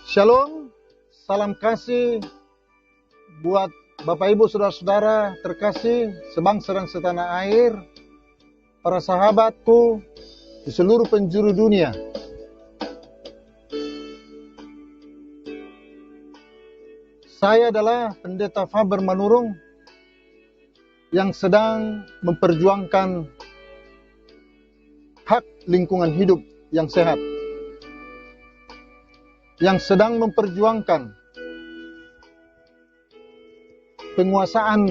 Shalom, salam kasih buat Bapak Ibu Saudara-saudara terkasih sebangsa dan setanah air, para sahabatku di seluruh penjuru dunia. Saya adalah Pendeta Faber Manurung yang sedang memperjuangkan hak lingkungan hidup yang sehat, yang sedang memperjuangkan penguasaan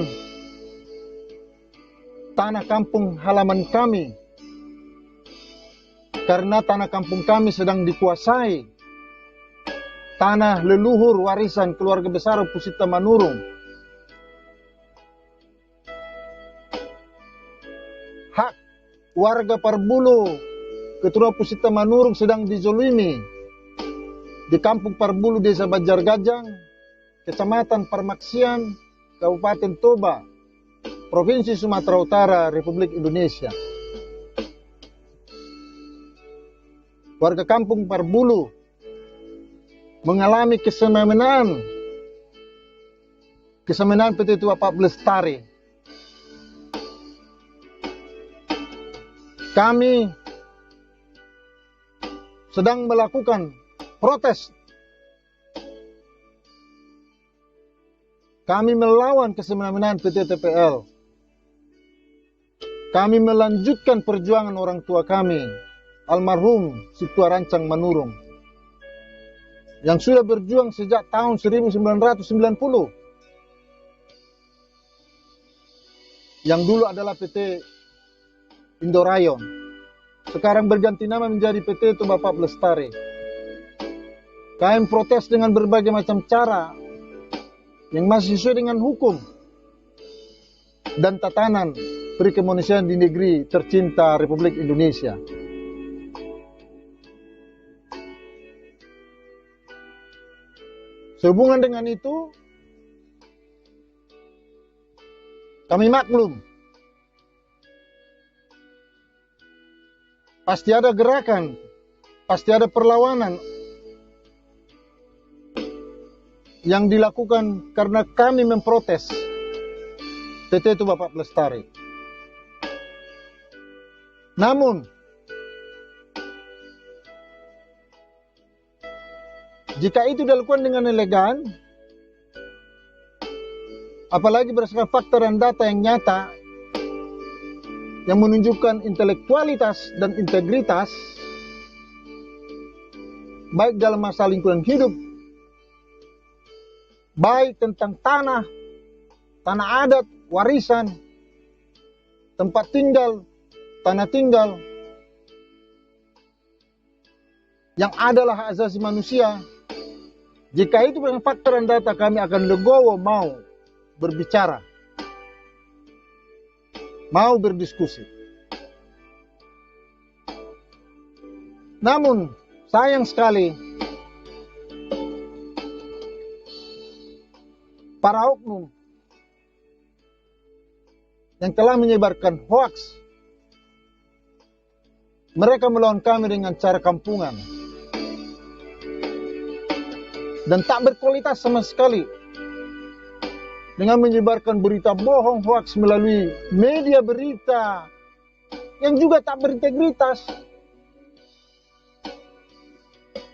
tanah kampung halaman kami, karena tanah kampung kami sedang dikuasai tanah leluhur warisan keluarga besar Pusita Manurung. Hak warga Parbulu keturunan Pusita Manurung sedang dizolimi di Kampung Parbulu, Desa Banjargajang, Kecamatan Parmaksian, Kabupaten Toba, Provinsi Sumatera Utara, Republik Indonesia. Warga Kampung Parbulu mengalami kesemenaan PT Tua Pak Lestari. Kami sedang melakukan protes. Kami melawan kesemenaan PT TPL. Kami melanjutkan perjuangan orang tua kami, almarhum Situa Rancang Manurung, yang sudah berjuang sejak tahun 1990. Yang dulu adalah PT Indorayon, sekarang berganti nama menjadi PT Tua Pak Lestari. Kami protes dengan berbagai macam cara yang masih sesuai dengan hukum dan tatanan perkemanusiaan di negeri tercinta Republik Indonesia. Sehubungan dengan itu, kami maklum pasti ada gerakan, pasti ada perlawanan yang dilakukan karena kami memprotes PT Tua Pak Lestari. Namun, jika itu dilakukan dengan elegan, apalagi berdasarkan fakta dan data yang nyata, yang menunjukkan intelektualitas dan integritas, baik dalam masalah lingkungan hidup, baik tentang tanah adat, warisan, tempat tinggal, tanah tinggal, yang adalah hak asasi manusia. Jika itu dengan fakta dan data, kami akan legowo mau berbicara, mau berdiskusi. Namun, sayang sekali, para oknum yang telah menyebarkan hoaks, mereka melawan kami dengan cara kampungan dan tak berkualitas sama sekali, dengan menyebarkan berita bohong, hoaks melalui media berita yang juga tak berintegritas,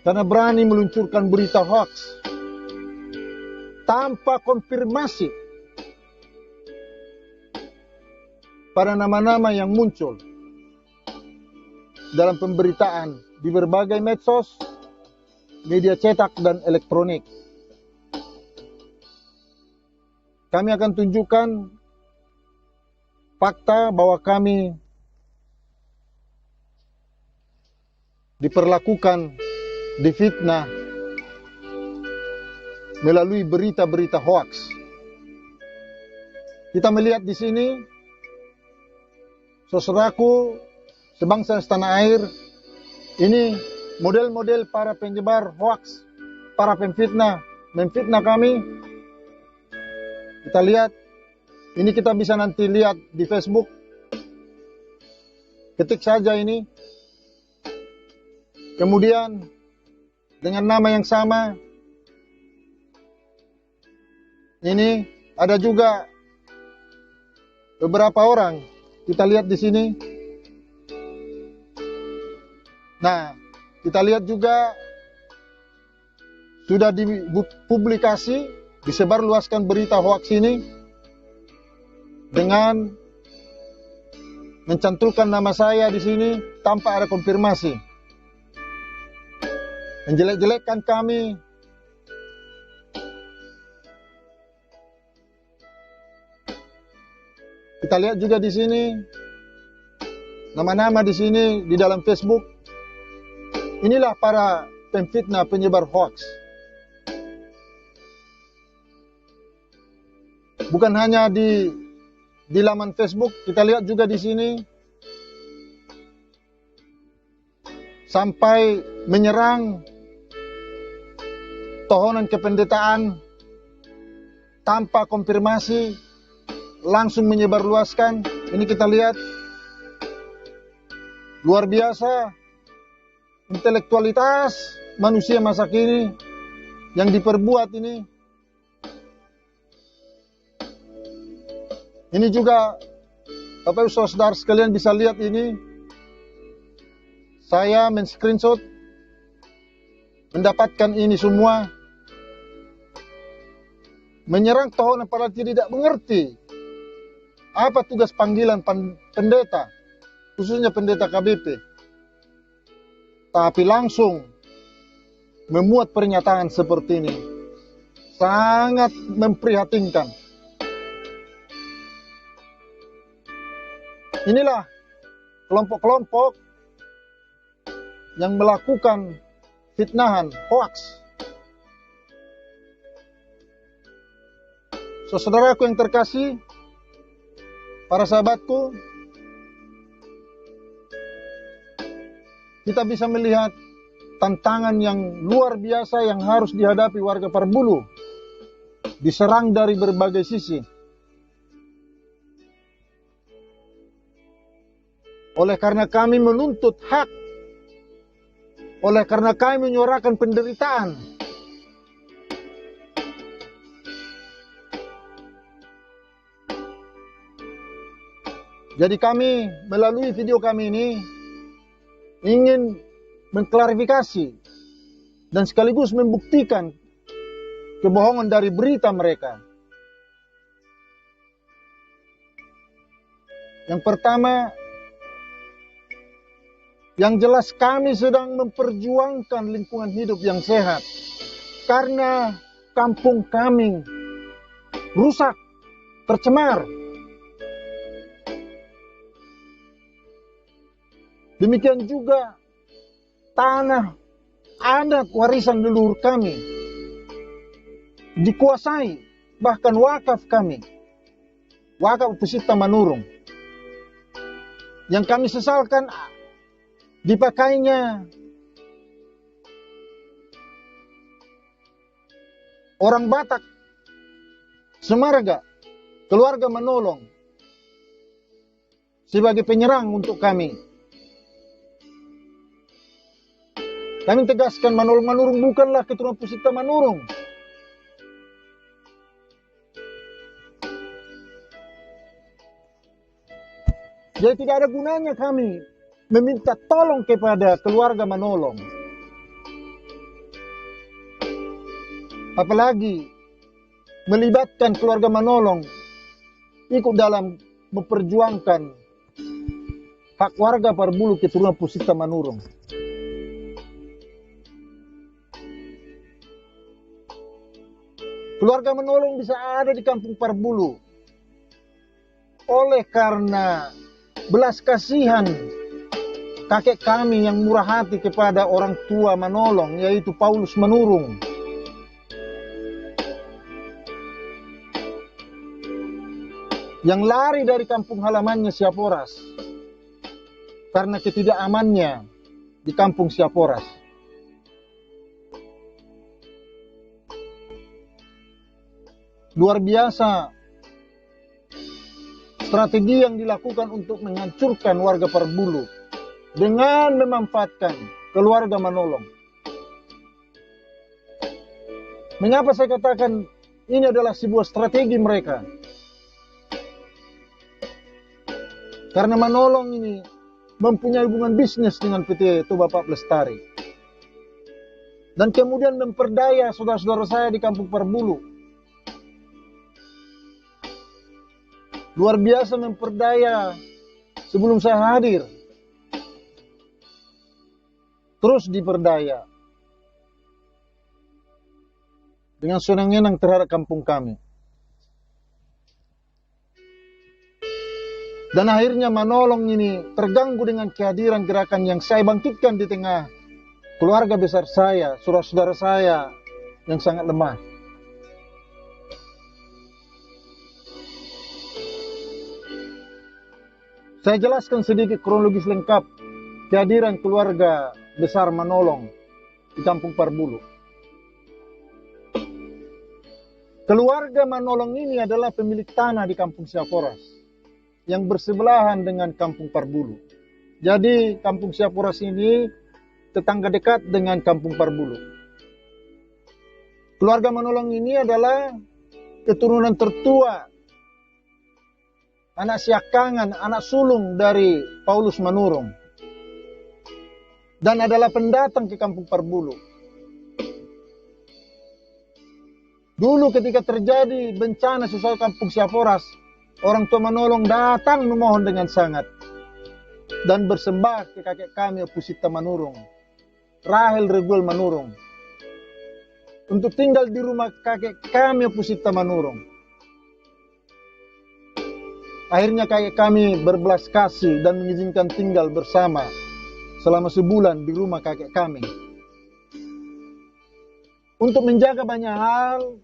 karena berani meluncurkan berita hoaks tanpa konfirmasi pada nama-nama yang muncul dalam pemberitaan di berbagai medsos, media cetak dan elektronik. Kami akan tunjukkan fakta bahwa kami diperlakukan, difitnah melalui berita-berita hoaks. Kita melihat di sini, saudaraku sebangsa setanah air, ini model-model para penyebar hoaks, para pemfitnah, memfitnah kami. Kita lihat, ini kita bisa nanti lihat di Facebook. Ketik saja ini. Kemudian dengan nama yang sama Ini ada juga beberapa orang. Kita lihat di sini. Nah, kita lihat juga sudah dipublikasi, disebarluaskan berita hoax ini dengan mencantolkan nama saya di sini tanpa ada konfirmasi. Menjelek-jelekkan kami. Kita lihat juga di sini nama-nama di sini di dalam Facebook. Inilah para pemfitnah, penyebar hoax. Bukan hanya di laman Facebook, kita lihat juga di sini sampai menyerang tohonan kependetaan tanpa konfirmasi, langsung menyebarluaskan. Ini kita lihat luar biasa intelektualitas manusia masa kini yang diperbuat ini. Ini juga Bapak Ibu Saudara sekalian bisa lihat ini. Saya men-screenshot mendapatkan ini semua. Menyerang tohonan padahal tidak mengerti apa tugas panggilan pendeta, khususnya pendeta KBP. Tapi langsung memuat pernyataan seperti ini. Sangat memprihatinkan. Inilah kelompok-kelompok yang melakukan fitnahan, hoax. Saudaraku yang terkasih, para sahabatku, kita bisa melihat tantangan yang luar biasa yang harus dihadapi warga Parbulu. Diserang dari berbagai sisi. Oleh karena kami menuntut hak, oleh karena kami menyuarakan penderitaan, jadi kami melalui video kami ini ingin mengklarifikasi dan sekaligus membuktikan kebohongan dari berita mereka. Yang pertama, yang jelas kami sedang memperjuangkan lingkungan hidup yang sehat. Karena kampung kami rusak, tercemar. Demikian juga tanah adat warisan leluhur kami dikuasai, bahkan wakaf kami, wakaf Pusita Manurung, yang kami sesalkan dipakainya orang Batak semarga, keluarga Manolong, sebagai penyerang untuk kami. Kami tegaskan Manolong Manurung bukanlah keturunan Pusita Manurung. Jadi tidak ada gunanya kami meminta tolong kepada keluarga Manolong. Apalagi melibatkan keluarga Manolong ikut dalam memperjuangkan hak warga Parbulu keturunan Pusita Manurung. Keluarga Manolong bisa ada di kampung Parbulu oleh karena belas kasihan kakek kami yang murah hati kepada orang tua Manolong, yaitu Paulus Manurung. Yang lari dari kampung halamannya Siaporas karena ketidakamannya di kampung Siaporas. Luar biasa strategi yang dilakukan untuk menghancurkan warga Parbulu dengan memanfaatkan keluarga Manolong. Mengapa saya katakan ini adalah sebuah strategi mereka. Karena Manolong ini mempunyai hubungan bisnis dengan PT Toba Pak Lestari. Dan kemudian memperdaya saudara-saudara saya di Kampung Parbulu. Luar biasa memperdaya sebelum saya hadir. Terus diperdaya. Dengan senang-senang terhadap kampung kami. Dan akhirnya Manolong ini terganggu dengan kehadiran gerakan yang saya bangkitkan di tengah keluarga besar saya, saudara-saudara saya yang sangat lemah. Saya jelaskan sedikit kronologis lengkap kehadiran keluarga besar Manolong di Kampung Parbulu. Keluarga Manolong ini adalah pemilik tanah di Kampung Siaporas yang bersebelahan dengan Kampung Parbulu. Jadi Kampung Siaporas ini tetangga dekat dengan Kampung Parbulu. Keluarga Manolong ini adalah keturunan tertua, anak siakangan, anak sulung dari Paulus Manurung, dan adalah pendatang ke Kampung Parbulu. Dulu ketika terjadi bencana sesuai Kampung Siaporas, orang tua Manolong datang memohon dengan sangat dan bersembah ke kakek kami Pusita Manurung, Rahel Reguel Manurung, untuk tinggal di rumah kakek kami Pusita Manurung. Akhirnya kakek kami berbelas kasih dan mengizinkan tinggal bersama selama sebulan di rumah kakek kami. Untuk menjaga banyak hal,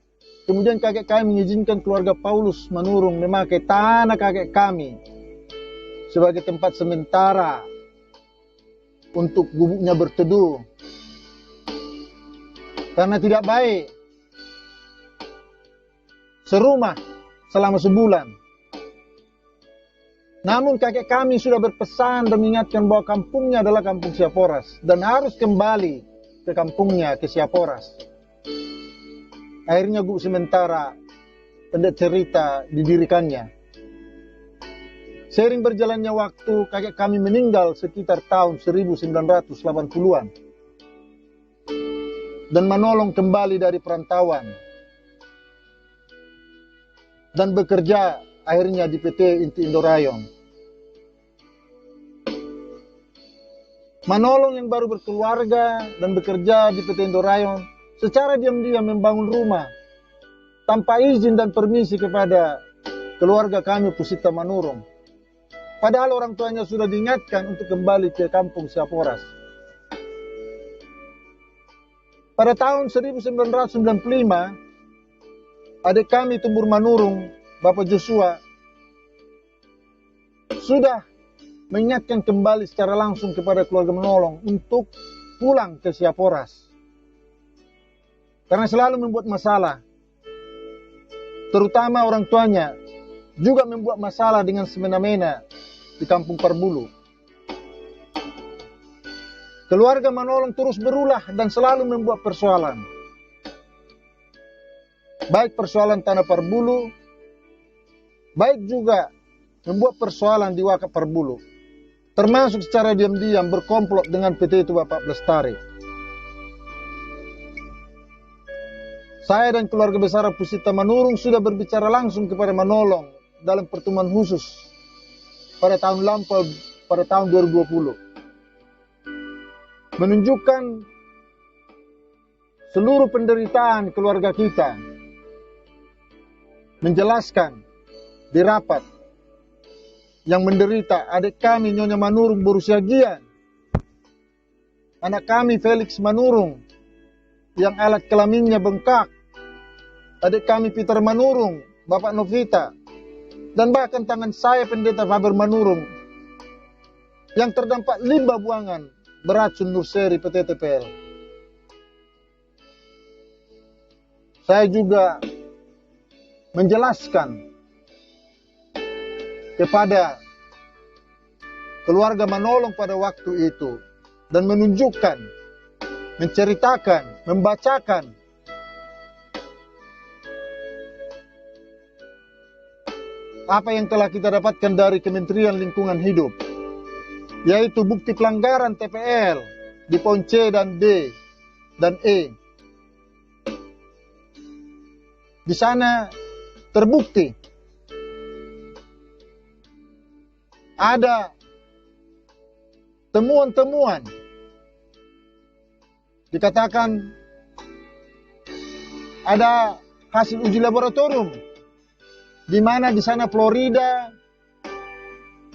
kemudian kakek kami mengizinkan keluarga Paulus Manurung memakai tanah kakek kami sebagai tempat sementara untuk gubuknya berteduh. Karena tidak baik serumah selama sebulan. Namun kakek kami sudah berpesan dan mengingatkan bahwa kampungnya adalah Kampung Siaporas dan harus kembali ke kampungnya, ke Siaporas. Akhirnya gubuk sementara pendek cerita didirikannya. Seiring berjalannya waktu, kakek kami meninggal sekitar tahun 1980-an. Dan Manolong kembali dari perantauan. Dan bekerja akhirnya di PT Inti Indorayon. Manolong yang baru berkeluarga dan bekerja di PT Indorayon secara diam-diam membangun rumah tanpa izin dan permisi kepada keluarga kami Pusita Manurung. Padahal orang tuanya sudah diingatkan untuk kembali ke Kampung Siaporas. Pada tahun 1995, adik kami Tumbur Manurung, Bapak Joshua, sudah mengingatkan kembali secara langsung kepada keluarga Manolong untuk pulang ke Siaporas. Karena selalu membuat masalah. Terutama orang tuanya juga membuat masalah dengan semena-mena di Kampung Parbulu. Keluarga Manolong terus berulah dan selalu membuat persoalan. Baik persoalan tanah Parbulu, baik juga membuat persoalan di Wakaf Parbulu. Termasuk secara diam-diam berkomplot dengan PT Toba Pak Lestari. Saya dan keluarga besar Pusita Manurung sudah berbicara langsung kepada Manolong dalam pertemuan khusus pada tahun lampau, pada tahun 2020. Menunjukkan seluruh penderitaan keluarga kita. Menjelaskan di rapat yang menderita adik kami Nyonya Manurung berusia gian. Anak kami Felix Manurung yang alat kelaminnya bengkak. Adik kami Peter Manurung, Bapak Novita, dan bahkan tangan saya Pendeta Faber Manurung yang terdampak limbah buangan beracun Nurseri PTTPL. Saya juga menjelaskan kepada keluarga Manolong pada waktu itu dan menunjukkan, menceritakan, membacakan apa yang telah kita dapatkan dari Kementerian Lingkungan Hidup, yaitu bukti pelanggaran TPL di poin C dan D dan E. Di sana terbukti ada temuan-temuan, dikatakan ada hasil uji laboratorium di mana di sana Florida,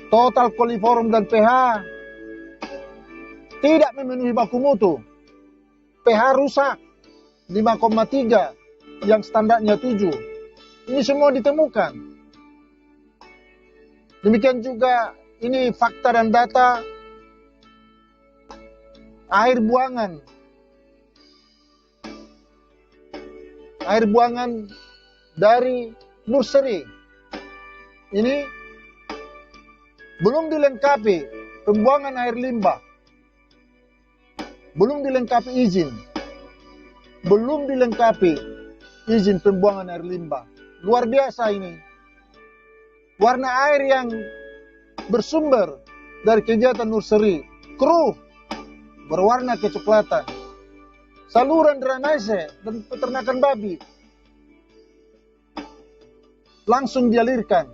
total coliform dan pH tidak memenuhi baku mutu. pH rusak 5,3 yang standarnya 7. Ini semua ditemukan. Demikian juga ini fakta dan data air buangan. Air buangan dari nursery. Ini belum dilengkapi pembuangan air limbah. Belum dilengkapi izin. Belum dilengkapi izin pembuangan air limbah. Luar biasa ini. Warna air yang bersumber dari kegiatan nursery, keruh, berwarna kecoklatan. Saluran drainase dan peternakan babi langsung dialirkan.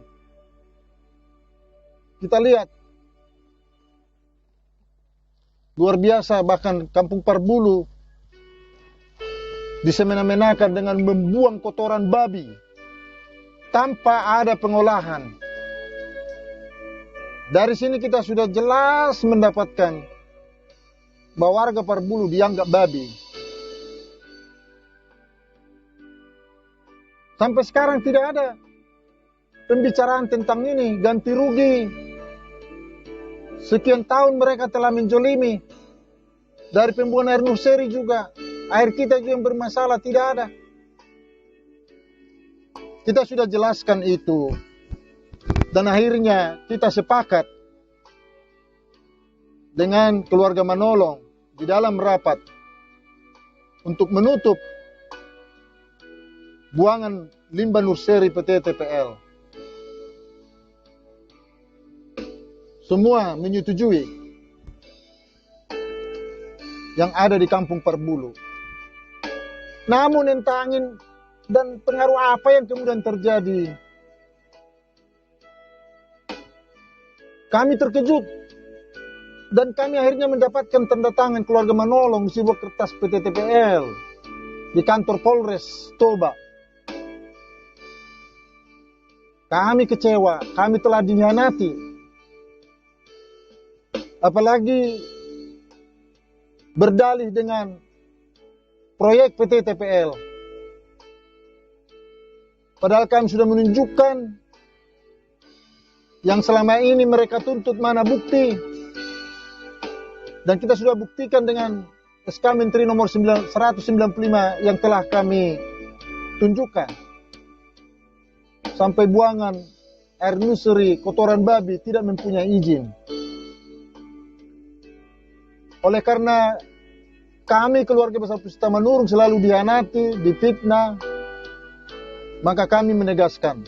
Kita lihat luar biasa, bahkan Kampung Parbulu disemena-menakan dengan membuang kotoran babi tanpa ada pengolahan. Dari sini kita sudah jelas mendapatkan bahwa warga Parbulu dianggap babi. Sampai sekarang tidak ada pembicaraan tentang ini, ganti rugi. Sekian tahun mereka telah menjolimi. Dari pembuangan air nursery juga, air kita juga yang bermasalah, tidak ada. Kita sudah jelaskan itu. Dan akhirnya kita sepakat dengan keluarga Manulung di dalam rapat untuk menutup buangan limbah nursery PT TPL. Semua menyetujui yang ada di Kampung Parbulu. Namun entah angin dan pengaruh apa yang kemudian terjadi, kami terkejut dan kami akhirnya mendapatkan tanda tangan keluarga Manulung di sebuah kertas PT TPL di kantor Polres Toba. Kami kecewa, kami telah dikhianati. Apalagi berdalih dengan proyek PT TPL. Padahal kami sudah menunjukkan yang selama ini mereka tuntut, mana bukti. Dan kita sudah buktikan dengan SK Menteri nomor 195 yang telah kami tunjukkan. Sampai buangan air nursery, kotoran babi tidak mempunyai izin. Oleh karena kami keluarga besar Pusat Manurung selalu dikhianati, difitnah, maka kami menegaskan.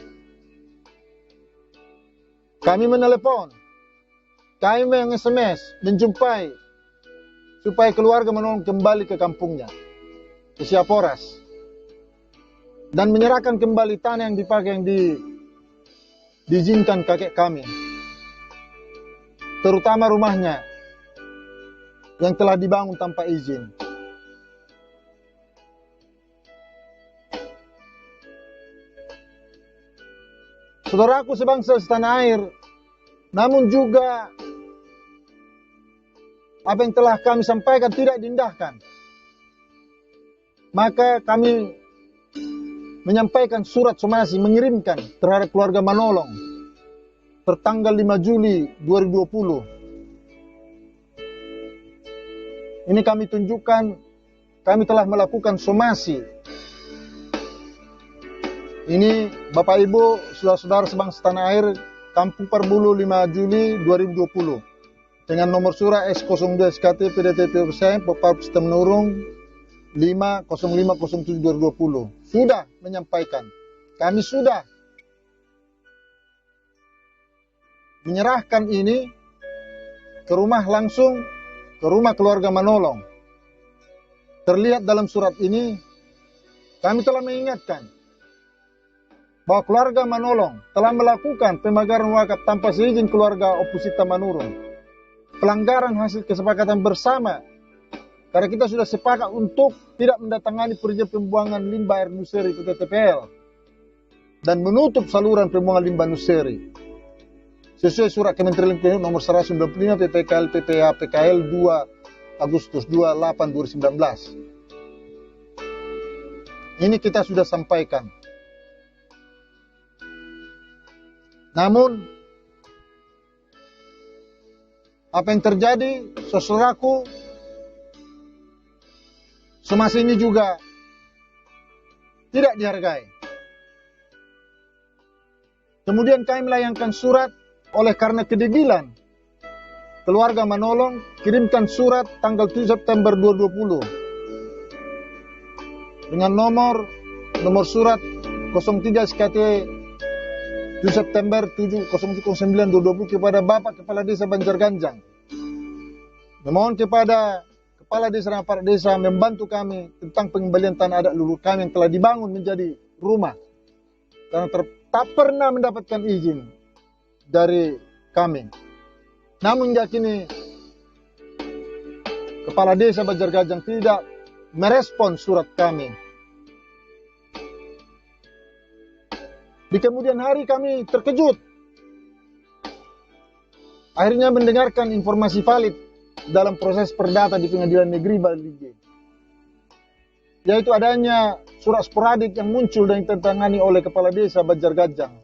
Kami menelepon, kami meng-SMS, menjumpai, supaya keluarga Manulung kembali ke kampungnya, ke Siaporas, dan menyerahkan kembali tanah yang dipakai, yang diizinkan kakek kami, terutama rumahnya yang telah dibangun tanpa izin. Saudaraku sebangsa setanah air, namun juga apa yang telah kami sampaikan tidak diindahkan. Maka kami menyampaikan surat somasi, mengirimkan terhadap keluarga Manulung tertanggal 5 Juli 2020. Ini kami tunjukkan, kami telah melakukan somasi. Ini Bapak Ibu, saudara-saudara sebangsa tanah air, Kampung Parbulu 5 Juli 2020. Dengan nomor surat S02 SKT PDTP Bapak Pusat Manurung 50507 2020. Sudah menyampaikan. Kami sudah menyerahkan ini ke rumah langsung, ke rumah keluarga Manolong. Terlihat dalam surat ini, kami telah mengingatkan bahwa keluarga Manolong telah melakukan pemagaran wakaf tanpa seizin keluarga Opusita Manurung. Pelanggaran hasil kesepakatan bersama, karena kita sudah sepakat untuk tidak mendatangani perizinan pembuangan limbah air Nuseri PT TPL dan menutup saluran pembuangan limbah Nuseri sesuai surat Kementerian Lingkungan Hidup nomor 195 PPKL PPH PKL 2 Agustus 28 2019. Ini kita sudah sampaikan. Namun apa yang terjadi, saudaraku, semasa ini juga tidak dihargai. Kemudian kami melayangkan surat oleh karena kedegilan. Keluarga Manolong kirimkan surat tanggal 7 September 2020 dengan nomor surat 03 SKT 7 September 0709-2020 kepada Bapak Kepala Desa Banjarganjang. Memohon kepada Kepala Desa dan Aparat Desa membantu kami tentang pengembalian tanah adat leluhur kami yang telah dibangun menjadi rumah. Karena tak pernah mendapatkan izin dari kami. Namun hingga kini Kepala Desa Banjarganjang tidak merespon surat kami. Di kemudian hari kami terkejut. Akhirnya mendengarkan informasi valid dalam proses perdata di Pengadilan Negeri Balige, yaitu adanya surat sporadik yang muncul dan ditangani oleh Kepala Desa Banjarganjang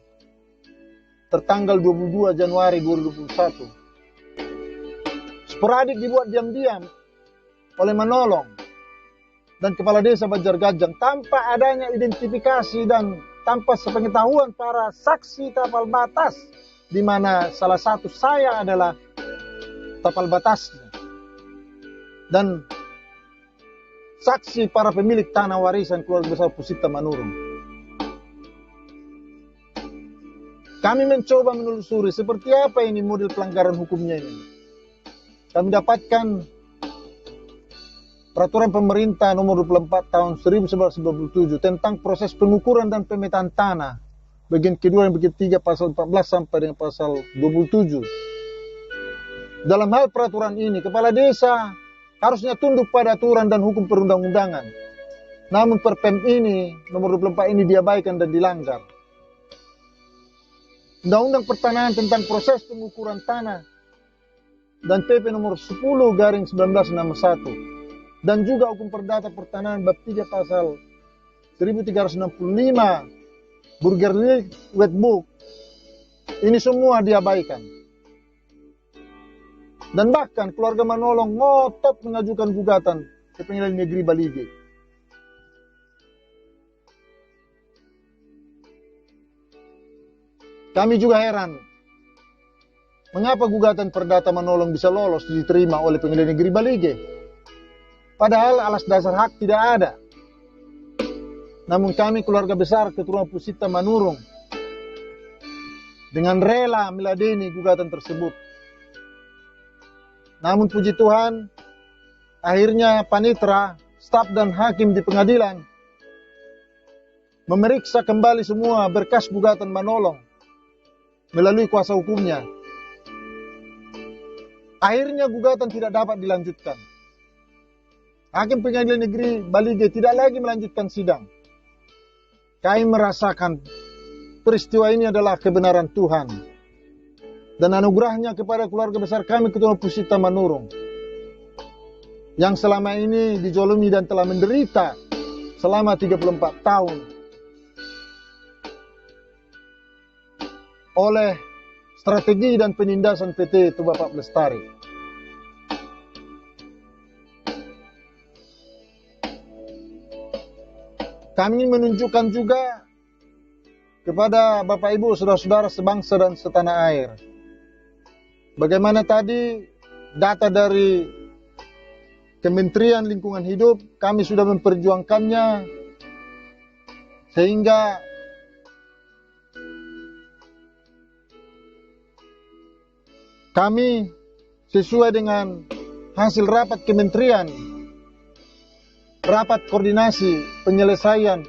tertanggal 22 Januari 2021. Sporadik dibuat diam-diam oleh Manolong dan Kepala Desa Banjarganjang tanpa adanya identifikasi dan tanpa sepengetahuan para saksi tapal batas, di mana salah satu saya adalah tapal batasnya, dan saksi para pemilik tanah warisan keluarga besar Opusita Manurung. Kami mencoba menelusuri seperti apa ini model pelanggaran hukumnya ini. Kami dapatkan Peraturan Pemerintah Nomor 24 Tahun 1997 tentang proses pengukuran dan pemetaan tanah, bagian kedua dan bagian 3 pasal 14 sampai dengan pasal 27. Dalam hal peraturan ini, Kepala Desa harusnya tunduk pada aturan dan hukum perundang-undangan. Namun Perpem ini, Nomor 24 ini diabaikan dan dilanggar. Undang-Undang Pertanahan tentang proses pengukuran tanah dan PP Nomor 10/1961 dan juga hukum perdata pertanahan bab 3 pasal 1365 Burgerlijk Wetboek ini semua diabaikan. Dan bahkan keluarga Manolong ngotot mengajukan gugatan ke Pengadilan Negeri Balige. Kami juga heran, mengapa gugatan perdata Manolong bisa lolos diterima oleh Pengadilan Negeri Balige? Padahal alas dasar hak tidak ada. Namun kami keluarga besar keturunan Opusita Manurung dengan rela meladeni gugatan tersebut. Namun puji Tuhan, akhirnya panitera, staf dan hakim di pengadilan memeriksa kembali semua berkas gugatan Manolong melalui kuasa hukumnya. Akhirnya gugatan tidak dapat dilanjutkan. Hakim Pengadilan Negeri Balige tidak lagi melanjutkan sidang. Kami merasakan peristiwa ini adalah kebenaran Tuhan dan anugerahnya kepada keluarga besar kami keturunan Opusita Manurung yang selama ini dijolimi dan telah menderita selama 34 tahun oleh strategi dan penindasan PT Toba Pak Lestari. Kami menunjukkan juga kepada Bapak Ibu, saudara-saudara sebangsa dan setanah air, bagaimana tadi data dari Kementerian Lingkungan Hidup kami sudah memperjuangkannya sehingga Kami sesuai dengan hasil rapat kementerian, rapat koordinasi penyelesaian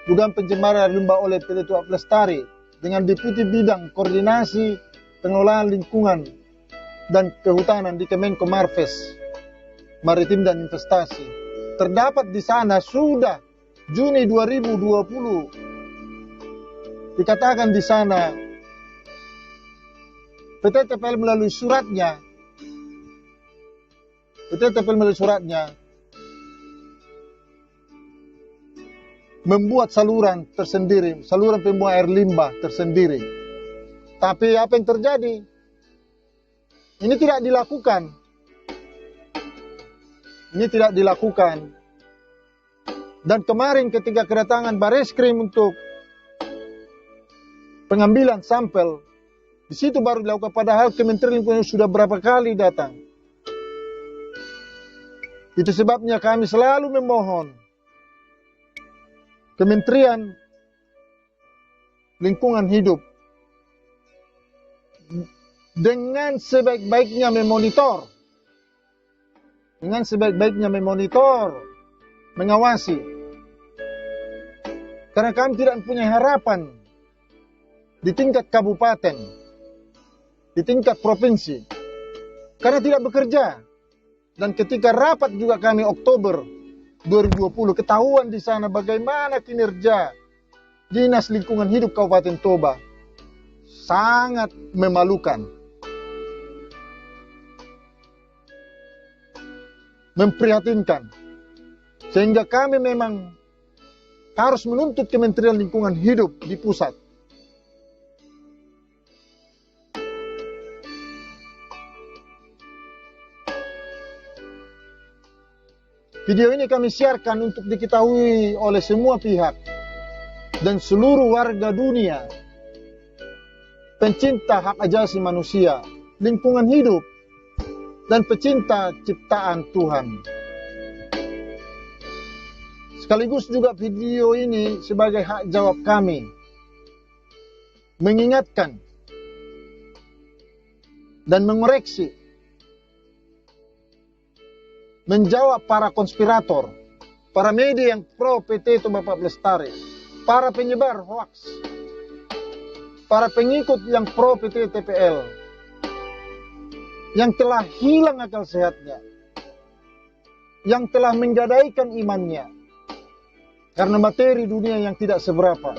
dugaan pencemaran limbah oleh PT Tuak Lestari dengan Deputi Bidang Koordinasi Pengelolaan Lingkungan dan Kehutanan di Kemenko Marves, Maritim dan Investasi. Terdapat di sana sudah Juni 2020 dikatakan di sana PT TPL melalui suratnya membuat saluran tersendiri, saluran pembuang air limbah tersendiri. Tapi apa yang terjadi? Ini tidak dilakukan. Dan kemarin ketika kedatangan Bareskrim untuk pengambilan sampel, di situ baru dilakukan, padahal Kementerian Lingkungan sudah berapa kali datang. Itu sebabnya kami selalu memohon Kementerian Lingkungan Hidup dengan sebaik-baiknya memonitor, mengawasi. Karena kami tidak mempunyai harapan di tingkat kabupaten, di tingkat provinsi, karena tidak bekerja. Dan ketika rapat juga kami Oktober 2020, ketahuan di sana bagaimana kinerja Dinas Lingkungan Hidup Kabupaten Toba. Sangat memalukan, memprihatinkan, sehingga kami memang harus menuntut Kementerian Lingkungan Hidup di pusat. Video ini kami siarkan untuk diketahui oleh semua pihak dan seluruh warga dunia, pencinta hak asasi manusia, lingkungan hidup, dan pecinta ciptaan Tuhan. Sekaligus juga video ini sebagai hak jawab kami, mengingatkan dan mengoreksi, menjawab para konspirator, para media yang pro PT Toba Pak Lestari, para penyebar hoaks, para pengikut yang pro PT TPL, yang telah hilang akal sehatnya, yang telah menggadaikan imannya, karena materi dunia yang tidak seberapa,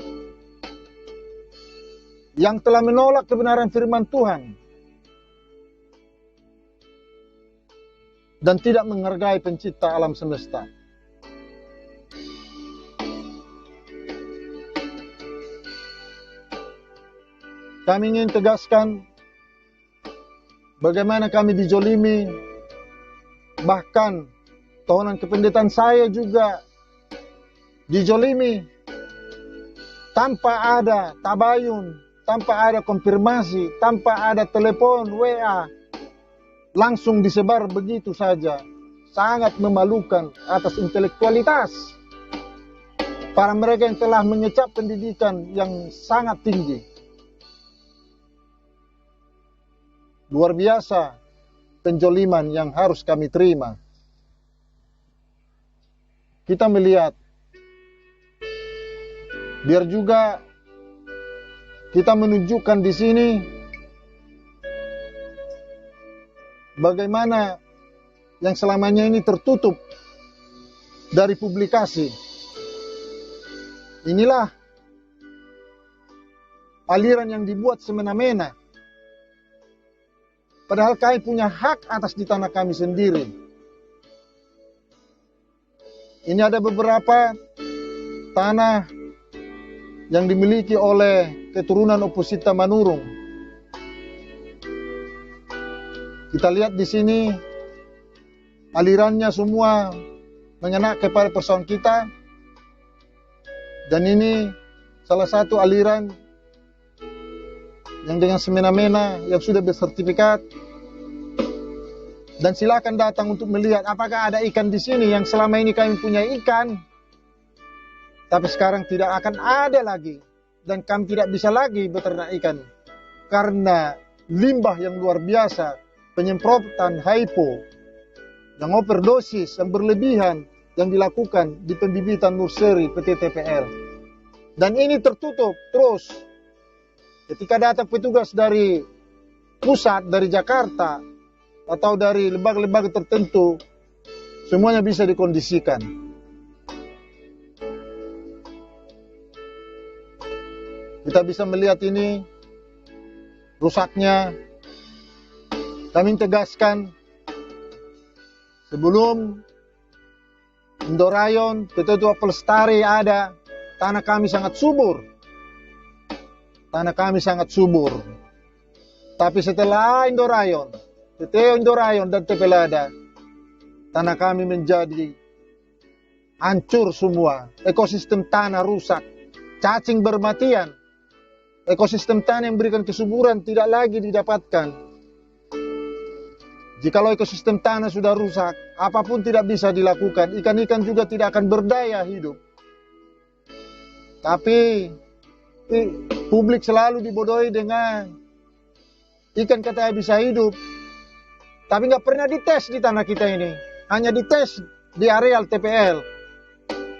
yang telah menolak kebenaran firman Tuhan, dan tidak menghargai pencipta alam semesta. Kami ingin tegaskan bagaimana kami dijolimi, bahkan tahunan kependetaan saya juga dijolimi tanpa ada tabayun, tanpa ada konfirmasi, tanpa ada telepon, WA, langsung disebar begitu saja. Sangat memalukan atas intelektualitas para mereka yang telah mengecap pendidikan yang sangat tinggi. Luar biasa penjoliman yang harus kami terima. Kita melihat, biar juga kita menunjukkan di sini bagaimana yang selamanya ini tertutup dari publikasi. Inilah aliran yang dibuat semena-mena. Padahal kami punya hak atas di tanah kami sendiri. Ini ada beberapa tanah yang dimiliki oleh keturunan Opusita Manurung. Kita lihat di sini alirannya semua mengena kepada persoalan kita. Dan ini salah satu aliran yang dengan semena-mena yang sudah bersertifikat. Dan silakan datang untuk melihat apakah ada ikan di sini yang selama ini kami punya ikan, tapi sekarang tidak akan ada lagi, dan kami tidak bisa lagi beternak ikan karena limbah yang luar biasa, penyemprotan hypo, yang overdosis, yang berlebihan, yang dilakukan di pembibitan nursery PT TPL. Dan ini tertutup terus. Ketika datang petugas dari pusat, dari Jakarta, atau dari lembaga-lembaga tertentu, semuanya bisa dikondisikan. Kita bisa melihat ini, rusaknya. Kami tegaskan, sebelum Indorayon, PT Tua Pelestari ada, tanah kami sangat subur. Tanah kami sangat subur. Tapi setelah Indorayon, PT Indorayon dan Tepelada, tanah kami menjadi hancur semua. Ekosistem tanah rusak, cacing bermatian. Ekosistem tanah yang berikan kesuburan tidak lagi didapatkan. Jikalau ekosistem tanah sudah rusak, apapun tidak bisa dilakukan. Ikan-ikan juga tidak akan berdaya hidup. Tapi publik selalu dibodohi dengan ikan katanya bisa hidup. Tapi nggak pernah dites di tanah kita ini. Hanya dites di areal TPL.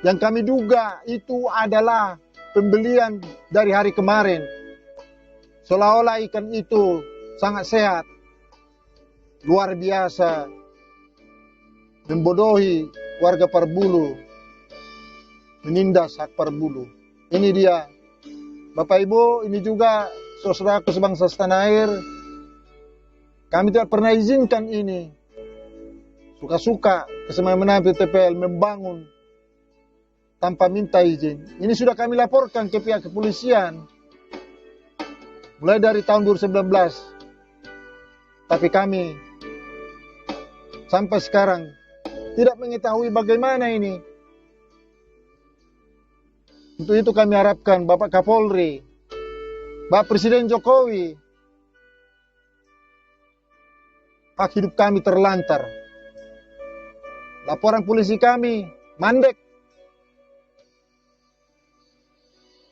Yang kami duga itu adalah pembelian dari hari kemarin. Seolah-olah ikan itu sangat sehat. Luar biasa. Membodohi warga Parbulu. Menindas hak Parbulu. Ini dia. Bapak Ibu, ini juga saudaraku sebangsa setanah air. Kami tidak pernah izinkan ini. Suka-suka kesemena-mena TPL membangun tanpa minta izin. Ini sudah kami laporkan ke pihak kepolisian. Mulai dari tahun 2019. Tapi kami sampai sekarang tidak mengetahui bagaimana ini. Untuk itu kami harapkan Bapak Kapolri, Bapak Presiden Jokowi, hak hidup kami terlantar. Laporan polisi kami mandek.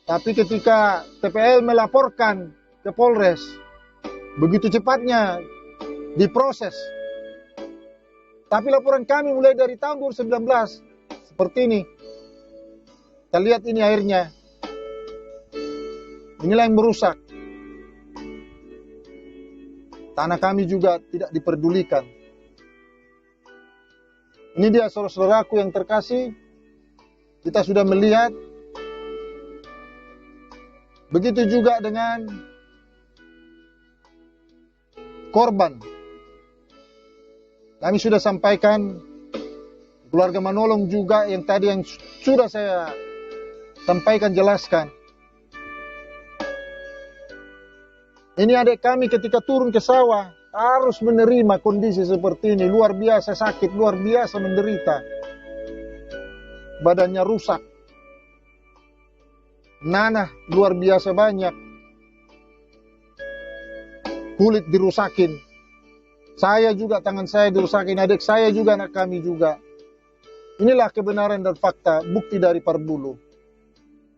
Tapi ketika TPL melaporkan ke Polres, begitu cepatnya diproses. Tapi laporan kami mulai dari tahun 2019 seperti ini. Kita lihat ini airnya. Inilah yang merusak. Tanah kami juga tidak diperdulikan. Ini dia saudara-saudaraku yang terkasih. Kita sudah melihat. Begitu juga dengan korban. Kami sudah sampaikan, keluarga Manolong juga yang tadi yang sudah saya sampaikan, jelaskan. Ini adik kami ketika turun ke sawah harus menerima kondisi seperti ini. Luar biasa sakit, luar biasa menderita. Badannya rusak. Nanah luar biasa banyak. Kulit dirusakin. Saya juga, tangan saya dirusakin. Adik saya juga, anak kami juga. Inilah kebenaran dan fakta, bukti dari Parbulu.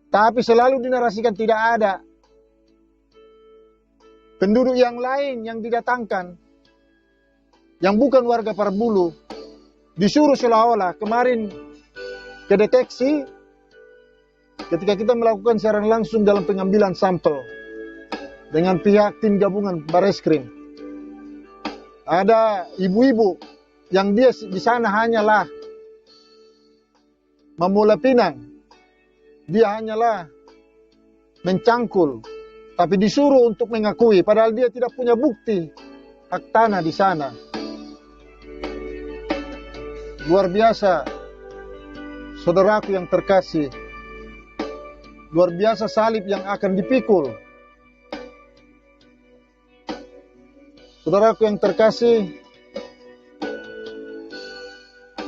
Tapi selalu dinarasikan tidak ada. Penduduk yang lain yang didatangkan, yang bukan warga Parbulu, disuruh seolah-olah. Kemarin kedeteksi ketika kita melakukan siaran langsung dalam pengambilan sampel dengan pihak tim gabungan Bareskrim. Ada ibu-ibu yang dia di sana hanyalah memula pinang. Dia hanyalah mencangkul. Tapi disuruh untuk mengakui, padahal dia tidak punya bukti hak tanah di sana. Luar biasa, saudaraku yang terkasih. Luar biasa salib yang akan dipikul. Saudaraku yang terkasih,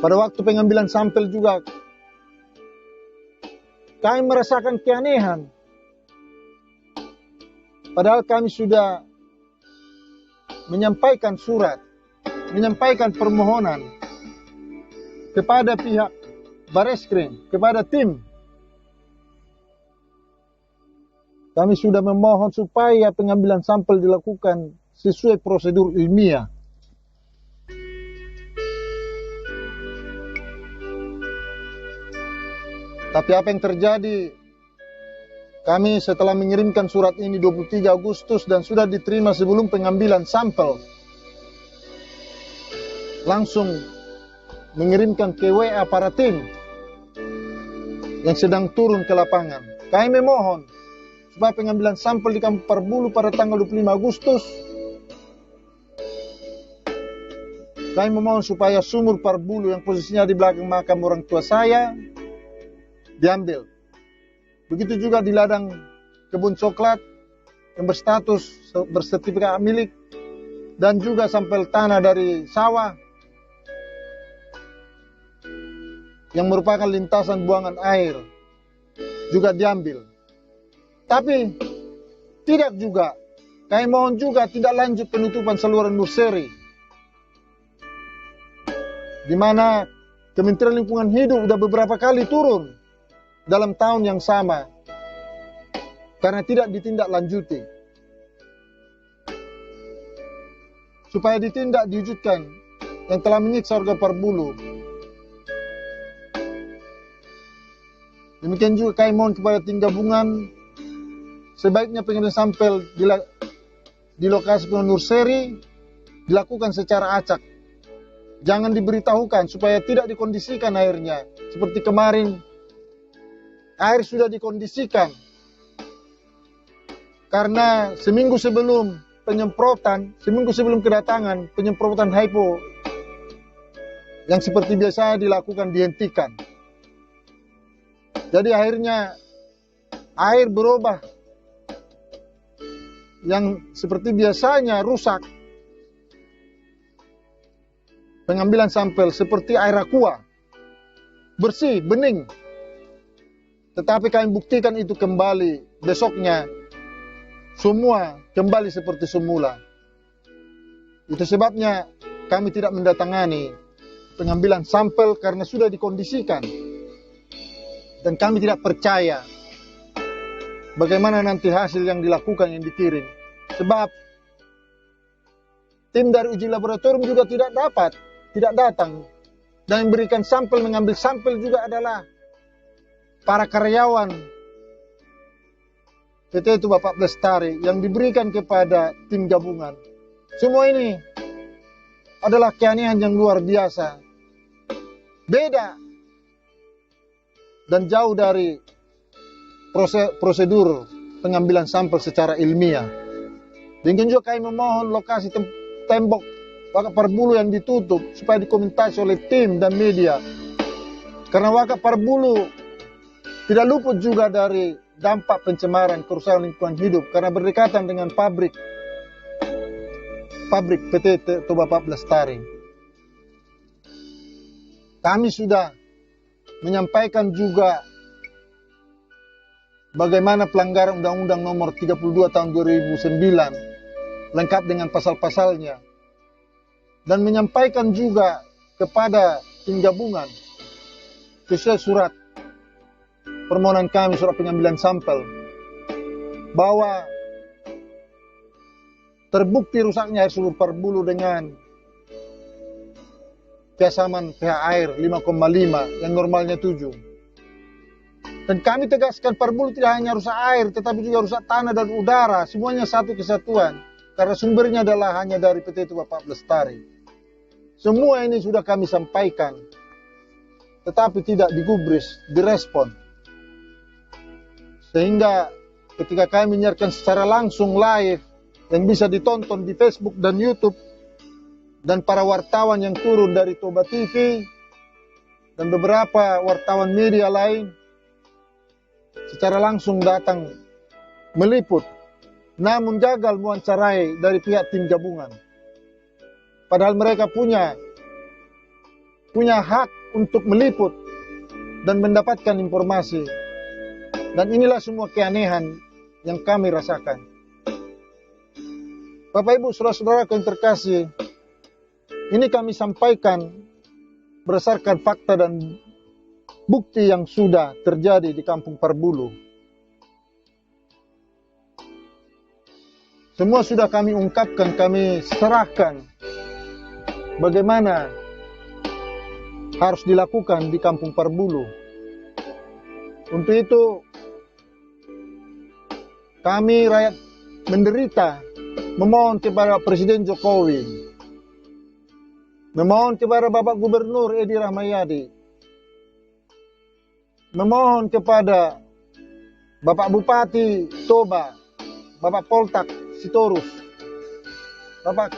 pada waktu pengambilan sampel juga, kami merasakan keanehan. Padahal kami sudah menyampaikan surat, menyampaikan permohonan kepada pihak Bareskrim, kepada tim. Kami sudah memohon supaya pengambilan sampel dilakukan sesuai prosedur ilmiah. Tapi apa yang terjadi? Kami setelah mengirimkan surat ini 23 Agustus dan sudah diterima sebelum pengambilan sampel, langsung mengirimkan ke WA para tim yang sedang turun ke lapangan. Kami memohon supaya pengambilan sampel di Kampung Parbulu pada tanggal 25 Agustus. Kami memohon supaya sumur Parbulu yang posisinya di belakang makam orang tua saya diambil. Begitu juga di ladang kebun coklat yang berstatus bersertifikat milik, dan juga sampel tanah dari sawah yang merupakan lintasan buangan air juga diambil. Tapi tidak juga, kami mohon juga tidak lanjut penutupan saluran nursery, di mana Kementerian Lingkungan Hidup sudah beberapa kali turun dalam tahun yang sama karena tidak ditindaklanjuti. Supaya ditindak diwujudkan yang telah menyiksa warga Parbulu. Demikian juga kami mohon kepada tim gabungan, sebaiknya pengambilan sampel di lokasi nursery dilakukan secara acak. Jangan diberitahukan supaya tidak dikondisikan airnya. Seperti kemarin, air sudah dikondisikan karena seminggu sebelum kedatangan penyemprotan hypo yang seperti biasa dilakukan dihentikan. Jadi akhirnya air berubah yang seperti biasanya rusak. Pengambilan sampel seperti air aqua, bersih, bening. Tetapi kami buktikan itu kembali, besoknya semua kembali seperti semula. Itu sebabnya kami tidak mendatangani pengambilan sampel karena sudah dikondisikan. Dan kami tidak percaya bagaimana nanti hasil yang dilakukan, yang dikirim. Sebab tim dari uji laboratorium juga tidak datang. Dan yang memberikan sampel, mengambil sampel juga adalah para karyawan PT itu Bapak Lestari yang diberikan kepada tim gabungan. Semua ini adalah keanehan yang luar biasa. Beda dan jauh dari prosedur pengambilan sampel secara ilmiah. Dan juga kami memohon lokasi tembok Wakaf Parbulu yang ditutup supaya dikomentasi oleh tim dan media. Karena Wakaf Parbulu tidak luput juga dari dampak pencemaran kerusakan lingkungan hidup karena berdekatan dengan pabrik PT Toba Bapak Lestari. Kami sudah menyampaikan juga bagaimana pelanggaran Undang-Undang Nomor 32 Tahun 2009 lengkap dengan pasal-pasalnya, dan menyampaikan juga kepada tim gabungan sesuai surat permohonan kami, surat pengambilan sampel, bahwa terbukti rusaknya air sumur Parbulu dengan keasaman pH air 5,5 yang normalnya 7. Dan kami tegaskan Parbulu tidak hanya rusak air, tetapi juga rusak tanah dan udara, semuanya satu kesatuan. Karena sumbernya adalah hanya dari PT Toba Bapak Lestari. Semua ini sudah kami sampaikan, tetapi tidak digubris, direspon. Sehingga ketika kami menyiarkan secara langsung live yang bisa ditonton di Facebook dan YouTube, dan para wartawan yang turun dari Toba TV dan beberapa wartawan media lain secara langsung datang meliput, namun gagal mewawancarai dari pihak tim gabungan. Padahal mereka punya hak untuk meliput dan mendapatkan informasi. Dan inilah semua keanehan yang kami rasakan. Bapak Ibu, saudara-saudara yang terkasih, ini kami sampaikan berdasarkan fakta dan bukti yang sudah terjadi di Kampung Parbulu. Semua sudah kami ungkapkan, kami serahkan bagaimana harus dilakukan di Kampung Parbulu. Untuk itu, kami rakyat menderita memohon kepada Presiden Jokowi, memohon kepada Bapak Gubernur Edi Rahmayadi, memohon kepada Bapak Bupati Toba, Bapak Poltak Sitorus, Bapak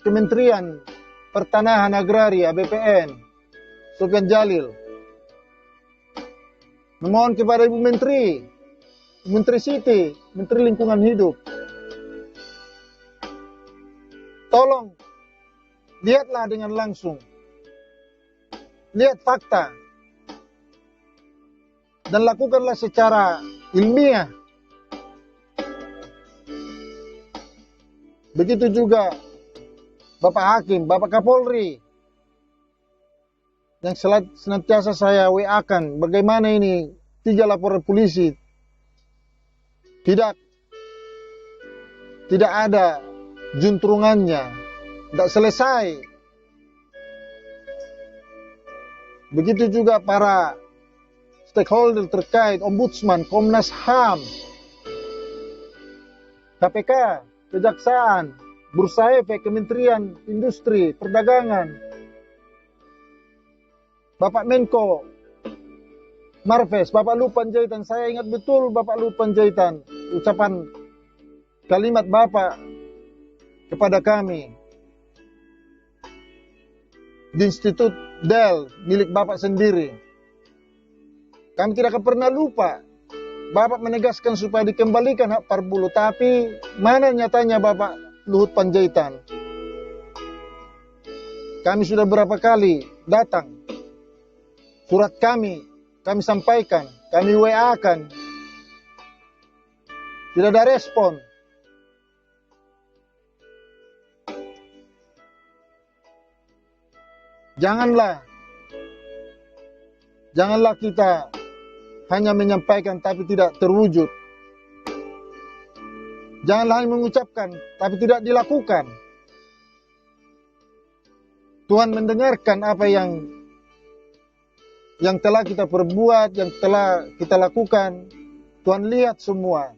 Kementerian Pertanahan Agraria BPN Sofyan Jalil, memohon kepada Ibu Menteri, Menteri Siti, Menteri Lingkungan Hidup, tolong lihatlah dengan langsung, lihat fakta, dan lakukanlah secara ilmiah. Begitu juga Bapak Hakim, Bapak Kapolri, yang senantiasa saya WA-kan, bagaimana ini 3 laporan polisi tidak ada juntrungannya, tidak selesai. Begitu juga para stakeholder terkait, Ombudsman, Komnas HAM, KPK, Kejaksaan, Bursa Efek, Kementerian Industri, Perdagangan, Bapak Menko Marves, Bapak Luhut Panjaitan. Saya ingat betul Bapak Luhut Panjaitan, ucapan kalimat Bapak kepada kami di Institut Del milik Bapak sendiri. Kami tidak akan pernah lupa. Bapak menegaskan supaya dikembalikan hak Parbulu, tapi mana nyatanya Bapak Luhut Panjaitan? Kami sudah berapa kali datang, surat kami sampaikan, kami WA-kan, tidak ada respon. Janganlah kita hanya menyampaikan tapi tidak terwujud. Janganlah hanya mengucapkan tapi tidak dilakukan. Tuhan mendengarkan apa yang telah kita perbuat, yang telah kita lakukan. Tuhan lihat semua.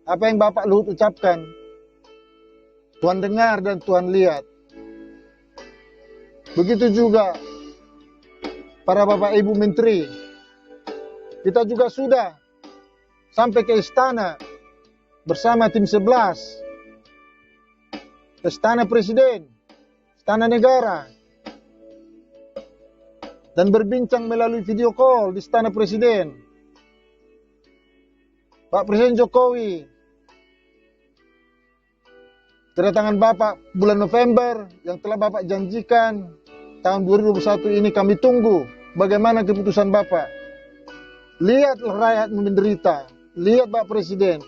Apa yang Bapak Luhut ucapkan, Tuhan dengar dan Tuhan lihat. Begitu juga para Bapak Ibu Menteri. Kita juga sudah sampai ke istana bersama tim 11. Istana Presiden, Istana Negara. Dan berbincang melalui video call di Istana Presiden. Pak Presiden Jokowi, kedatangan Bapak bulan November yang telah Bapak janjikan tahun 2021 ini, kami tunggu bagaimana keputusan Bapak. Lihat rakyat menderita, lihat Pak Presiden.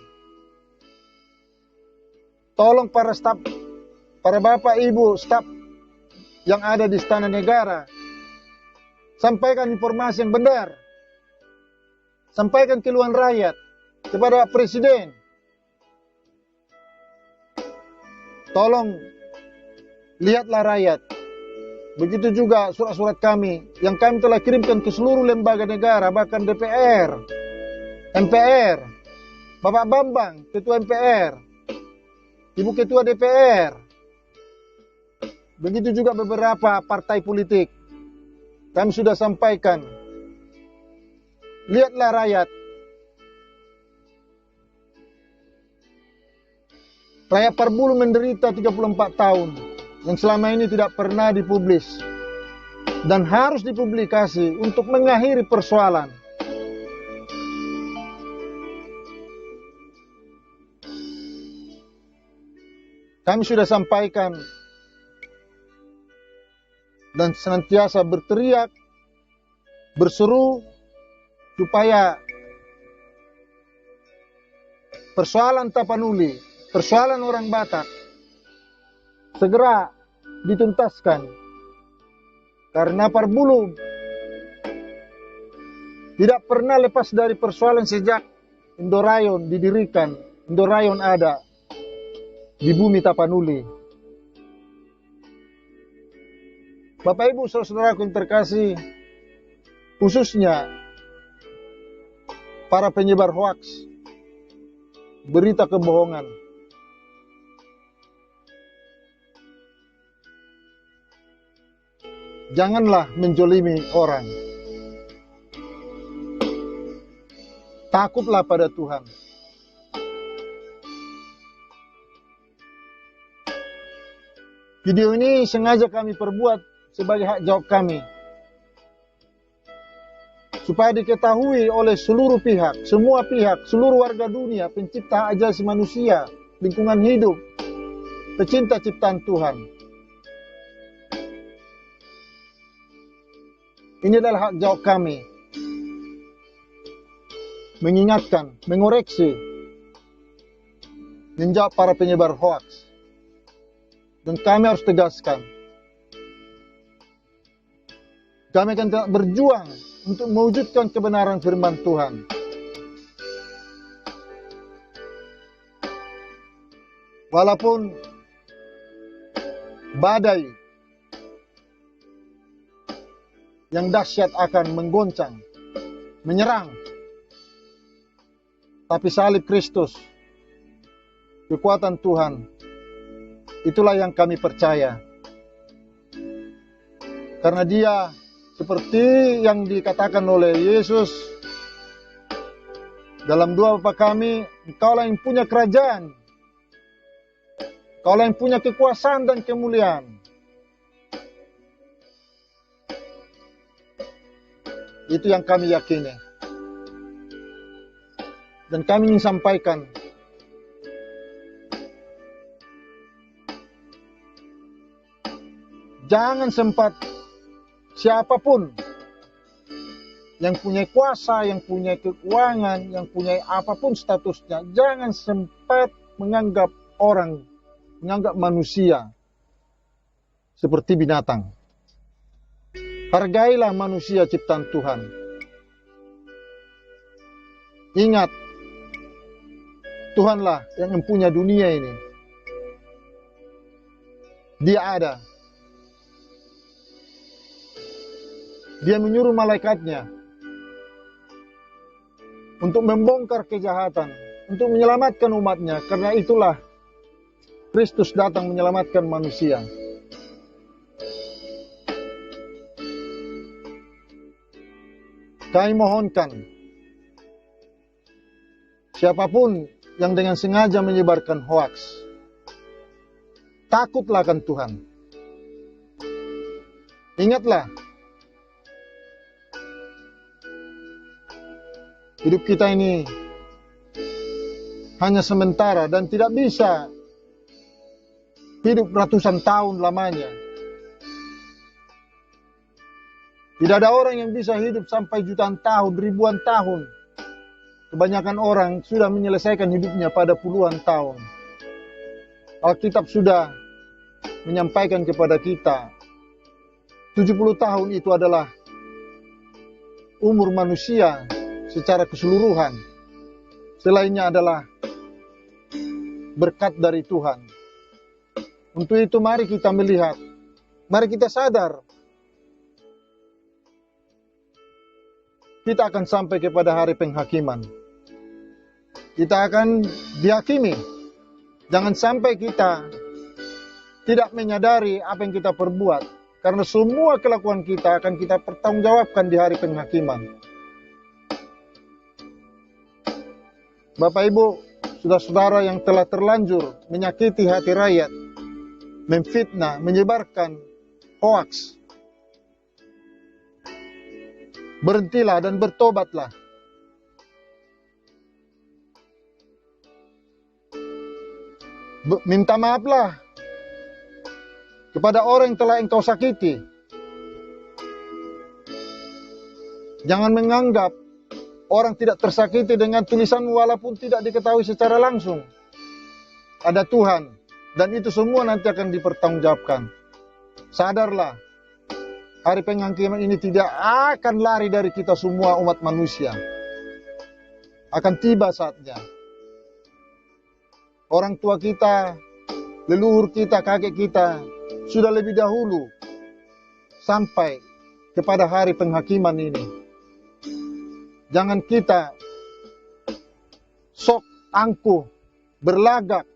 Tolong para staf, para Bapak Ibu staf yang ada di Istana Negara, sampaikan informasi yang benar. Sampaikan keluhan rakyat kepada Pak Presiden. Tolong lihatlah rakyat. Begitu juga surat-surat kami yang kami telah kirimkan ke seluruh lembaga negara, bahkan DPR, MPR, Bapak Bambang, Ketua MPR, Ibu Ketua DPR. Begitu juga beberapa partai politik. Kami sudah sampaikan. Lihatlah rakyat. Rakyat Parbulu menderita 34 tahun. Yang selama ini tidak pernah dipublis. Dan harus dipublikasi untuk mengakhiri persoalan. Kami sudah sampaikan dan senantiasa berteriak, berseru supaya persoalan Tapanuli, persoalan orang Batak segera dituntaskan. Karena Parbulu tidak pernah lepas dari persoalan sejak Indorayon didirikan, Indorayon ada. di bumi Tapanuli. Bapak Ibu saudara-saudaraku yang terkasih, khususnya para penyebar hoaks, berita kebohongan. Janganlah menjolimi orang. Takutlah pada Tuhan. Video ini sengaja kami perbuat sebagai hak jawab kami, supaya diketahui oleh seluruh pihak, semua pihak, seluruh warga dunia, pencipta hak asasi manusia, lingkungan hidup, pecinta ciptaan Tuhan. Ini adalah hak jawab kami, mengingatkan, mengoreksi, menjawab para penyebar hoaks. Dan kami harus tegaskan, kami akan tetap berjuang untuk mewujudkan kebenaran firman Tuhan. Walaupun badai yang dahsyat akan menggoncang, menyerang, tapi salib Kristus, kekuatan Tuhan, itulah yang kami percaya. Karena Dia, seperti yang dikatakan oleh Yesus dalam doa Bapa kami, Engkaulah yang punya kerajaan, Engkaulah yang punya kekuasaan dan kemuliaan. Itu yang kami yakini. Dan kami ingin sampaikan, jangan sempat siapapun yang punya kuasa, yang punya keuangan, yang punya apapun statusnya, jangan sempat menganggap orang, menganggap manusia seperti binatang. Hargailah manusia ciptaan Tuhan. Ingat, Tuhanlah yang mempunyai dunia ini. Dia ada. Dia menyuruh malaikatnya untuk membongkar kejahatan, untuk menyelamatkan umatnya. Karena itulah Kristus datang menyelamatkan manusia. Kami mohonkan, siapapun yang dengan sengaja menyebarkan hoaks, takutlah akan Tuhan. Ingatlah, hidup kita ini hanya sementara dan tidak bisa hidup ratusan tahun lamanya. Tidak ada orang yang bisa hidup sampai jutaan tahun, ribuan tahun. Kebanyakan orang sudah menyelesaikan hidupnya pada puluhan tahun. Alkitab sudah menyampaikan kepada kita, 70 tahun itu adalah umur manusia secara keseluruhan. Selainnya adalah berkat dari Tuhan. Untuk itu mari kita melihat, mari kita sadar, kita akan sampai kepada hari penghakiman. Kita akan dihakimi. Jangan sampai kita tidak menyadari apa yang kita perbuat. Karena semua kelakuan kita akan kita pertanggungjawabkan di hari penghakiman. Bapak Ibu, saudara-saudara yang telah terlanjur menyakiti hati rakyat, memfitnah, menyebarkan hoaks, berhentilah dan bertobatlah. Minta maaflah kepada orang yang telah engkau sakiti. Jangan menganggap orang tidak tersakiti dengan tulisanmu walaupun tidak diketahui secara langsung. Ada Tuhan dan itu semua nanti akan dipertanggungjawabkan. Sadarlah, hari penghakiman ini tidak akan lari dari kita semua umat manusia. Akan tiba saatnya. Orang tua kita leluhur kita, kakek kita sudah lebih dahulu sampai kepada hari penghakiman ini. Jangan kita sok angkuh, berlagak,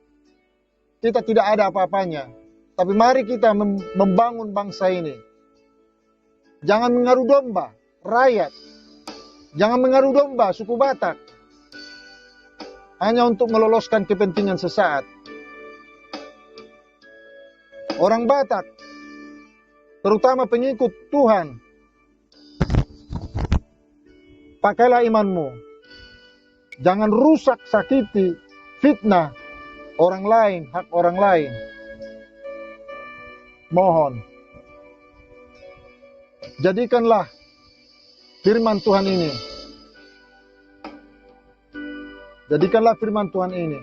kita tidak ada apa-apanya. Tapi mari kita membangun bangsa ini. Jangan mengaruh domba rakyat. Jangan mengaruh domba suku Batak. Hanya untuk meloloskan kepentingan sesaat. Orang Batak, terutama pengikut Tuhan, pakailah imanmu. Jangan rusak, sakiti, fitnah orang lain, hak orang lain. Mohon, jadikanlah firman Tuhan ini. Jadikanlah firman Tuhan ini.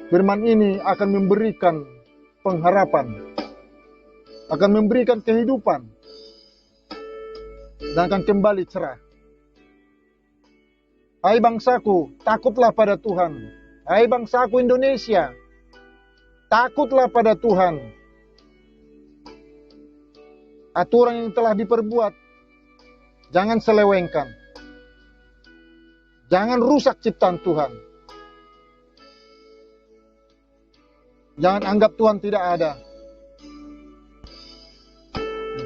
Firman ini akan memberikan pengharapan, akan memberikan kehidupan, dan akan kembali cerah. Hai bangsaku, takutlah pada Tuhan. Hai bangsaku Indonesia, takutlah pada Tuhan. Aturan yang telah diperbuat, jangan selewengkan. Jangan rusak ciptaan Tuhan. Jangan anggap Tuhan tidak ada.